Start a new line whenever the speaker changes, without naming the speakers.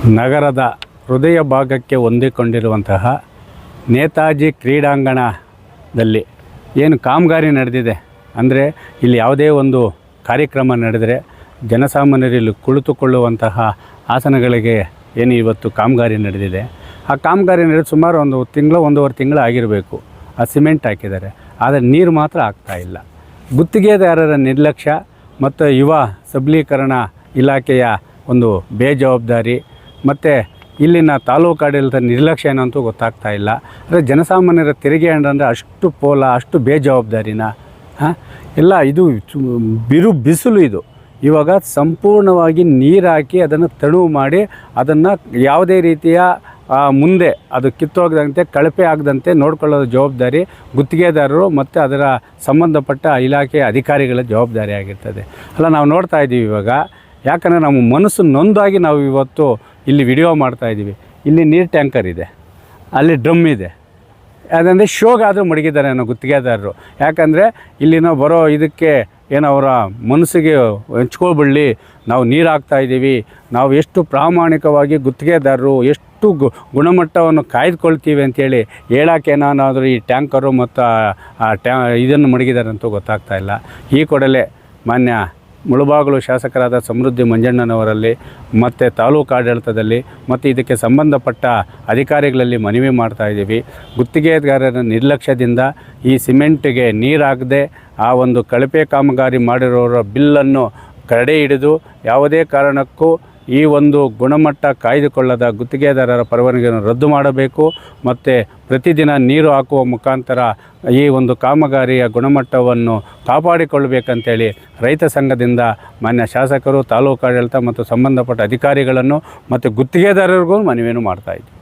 ನಗರದ ಹೃದಯ ಭಾಗಕ್ಕೆ ಹೊಂದಿಕೊಂಡಿರುವಂತಹ ನೇತಾಜಿ ಕ್ರೀಡಾಂಗಣದಲ್ಲಿ ಏನು ಕಾಮಗಾರಿ ನಡೆದಿದೆ ಅಂದರೆ ಇಲ್ಲಿ ಯಾವುದೇ ಒಂದು ಕಾರ್ಯಕ್ರಮ ನಡೆದರೆ ಜನಸಾಮಾನ್ಯರಲ್ಲಿ ಕುಳಿತುಕೊಳ್ಳುವಂತಹ ಆಸನಗಳಿಗೆ ಏನು ಇವತ್ತು ಕಾಮಗಾರಿ ನಡೆದಿದೆ. ಆ ಕಾಮಗಾರಿ ನಡೆದು ಸುಮಾರು ಒಂದೂವರೆ ತಿಂಗಳು ಆಗಿರಬೇಕು. ಆ ಸಿಮೆಂಟ್ ಹಾಕಿದ್ದಾರೆ, ಆದರೆ ನೀರು ಮಾತ್ರ ಆಗ್ತಾಯಿಲ್ಲ. ಗುತ್ತಿಗೆದಾರರ ನಿರ್ಲಕ್ಷ್ಯ ಮತ್ತು ಯುವ ಸಬಲೀಕರಣ ಇಲಾಖೆಯ ಒಂದು ಬೇಜವಾಬ್ದಾರಿ ಮತ್ತು ಇಲ್ಲಿನ ತಾಲೂಕು ಆಡಳಿತ ನಿರ್ಲಕ್ಷ್ಯ ಏನಂತೂ ಗೊತ್ತಾಗ್ತಾ ಇಲ್ಲ. ಅಂದರೆ ಜನಸಾಮಾನ್ಯರ ತೆರಿಗೆ ಅಂದರೆ ಅಷ್ಟು ಪೋಲ, ಅಷ್ಟು ಬೇಜವಾಬ್ದಾರಿನ ಎಲ್ಲ ಇದು ಬಿಸಿಲು ಇದು. ಇವಾಗ ಸಂಪೂರ್ಣವಾಗಿ ನೀರು ಹಾಕಿ ಅದನ್ನು ತಣುವು ಮಾಡಿ ಅದನ್ನು ಯಾವುದೇ ರೀತಿಯ ಮುಂದೆ ಅದು ಕಿತ್ತೋಗದಂತೆ ಕಳಪೆ ಆಗದಂತೆ ನೋಡ್ಕೊಳ್ಳೋದು ಜವಾಬ್ದಾರಿ ಗುತ್ತಿಗೆದಾರರು ಮತ್ತು ಅದರ ಸಂಬಂಧಪಟ್ಟ ಇಲಾಖೆಯ ಅಧಿಕಾರಿಗಳ ಜವಾಬ್ದಾರಿ ಆಗಿರ್ತದೆ. ಅಲ್ಲ, ನಾವು ನೋಡ್ತಾ ಇದ್ದೀವಿ ಇವಾಗ. ಯಾಕಂದರೆ ನಮ್ಮ ಮನಸ್ಸು ನೊಂದಾಗಿ ನಾವು ಇವತ್ತು ಇಲ್ಲಿ ವಿಡಿಯೋ ಮಾಡ್ತಾಯಿದ್ದೀವಿ. ಇಲ್ಲಿ ನೀರು ಟ್ಯಾಂಕರ್ ಇದೆ, ಅಲ್ಲಿ ಡ್ರಮ್ ಇದೆ. ಅದಂದರೆ ಶೋಗಾದರೂ ಮಡಗಿದ್ದಾರೆ ಅನ್ನೋ ಗುತ್ತಿಗೆದಾರರು. ಯಾಕಂದರೆ ಇಲ್ಲಿನ ಬರೋ ಇದಕ್ಕೆ ಏನೋ ಅವರ ಮನಸ್ಸಿಗೆ ಹಂಚ್ಕೊಬಿಡಲಿ, ನಾವು ನೀರು ಹಾಕ್ತಾಯಿದ್ದೀವಿ, ನಾವು ಎಷ್ಟು ಪ್ರಾಮಾಣಿಕವಾಗಿ ಗುತ್ತಿಗೆದಾರರು ಎಷ್ಟು ಗುಣಮಟ್ಟವನ್ನು ಕಾಯ್ದುಕೊಳ್ತೀವಿ ಅಂಥೇಳಿ ಹೇಳೋಕ್ಕೇನಾದರೂ ಈ ಟ್ಯಾಂಕರು ಮತ್ತು ಇದನ್ನು ಮಡಗಿದ್ದಾರೆ ಅಂತೂ ಗೊತ್ತಾಗ್ತಾಯಿಲ್ಲ. ಈ ಕೂಡಲೇ ಮಾನ್ಯ ಮುಳಬಾಗಿಲು ಶಾಸಕರಾದ ಸಮೃದ್ಧಿ ಮಂಜಣ್ಣನವರಲ್ಲಿ ಮತ್ತು ತಾಲೂಕು ಆಡಳಿತದಲ್ಲಿ ಮತ್ತು ಇದಕ್ಕೆ ಸಂಬಂಧಪಟ್ಟ ಅಧಿಕಾರಿಗಳಲ್ಲಿ ಮನವಿ ಮಾಡ್ತಾಯಿದ್ದೀವಿ. ಗುತ್ತಿಗೆದಾರರ ನಿರ್ಲಕ್ಷ್ಯದಿಂದ ಈ ಸಿಮೆಂಟಿಗೆ ನೀರಾಗದೆ ಆ ಒಂದು ಕಳಪೆ ಕಾಮಗಾರಿ ಮಾಡಿರೋರ ಬಿಲ್ಲನ್ನು ಕಡೆ ಹಿಡಿದು ಯಾವುದೇ ಕಾರಣಕ್ಕೂ ಈ ಒಂದು ಗುಣಮಟ್ಟ ಕಾಯ್ದುಕೊಳ್ಳದ ಗುತ್ತಿಗೆದಾರರ ಪರವಾನಗಿಯನ್ನು ರದ್ದು ಮಾಡಬೇಕು ಮತ್ತು ಪ್ರತಿದಿನ ನೀರು ಹಾಕುವ ಮುಖಾಂತರ ಈ ಒಂದು ಕಾಮಗಾರಿಯ ಗುಣಮಟ್ಟವನ್ನು ಕಾಪಾಡಿಕೊಳ್ಳಬೇಕಂತೇಳಿ ರೈತ ಸಂಘದಿಂದ ಮಾನ್ಯ ಶಾಸಕರು, ತಾಲೂಕು ಆಡಳಿತ ಮತ್ತು ಸಂಬಂಧಪಟ್ಟ ಅಧಿಕಾರಿಗಳನ್ನು ಮತ್ತು ಗುತ್ತಿಗೆದಾರರಿಗೂ ಮನವಿಯನ್ನು ಮಾಡ್ತಾಯಿದ್ವಿ.